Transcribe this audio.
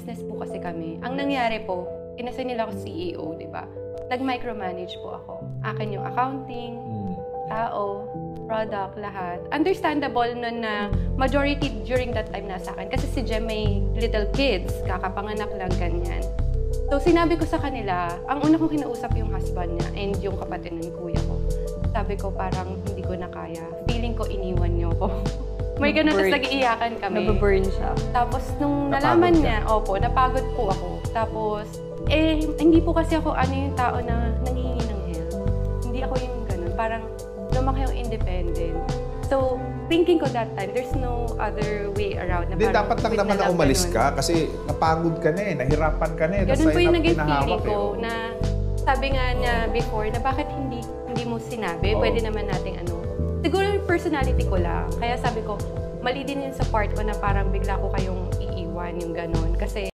business po kasi kami. Ang nangyari po, inassign nila ako CEO, di ba? Nag-micromanage po ako. Akin yung accounting, tao, product, lahat. Understandable nun na majority during that time nasa akin. Kasi si Jem may little kids, kakapanganak lang, ganyan. So, sinabi ko sa kanila, ang una kong kinausap yung husband niya and yung kapatid ng kuya ko. Sabi ko, parang hindi ko na kaya. Feeling ko iniwan niyo ko. May ganun, tapos nag-iiyakan kami. Nababurn siya. Tapos, nung nalaman niya, opo, napagod po ako. Tapos, hindi po kasi ako yung tao na nanghihingi ng help. Hindi ako yung ganun. Parang, lumaki yung independent. So, thinking ko that time, there's no other way around. Hindi, dapat lang naman na umalis ka kasi napagod ka na eh, nahirapan ka na eh. Ganun po yung naging feeling ko na sabi nga niya before na bakit hindi mo sinabi, pwede naman nating Siguro yung personality ko lang. Kaya sabi ko, mali din yun sa part ko na parang bigla ko kayong iiwan yung ganun. Kasi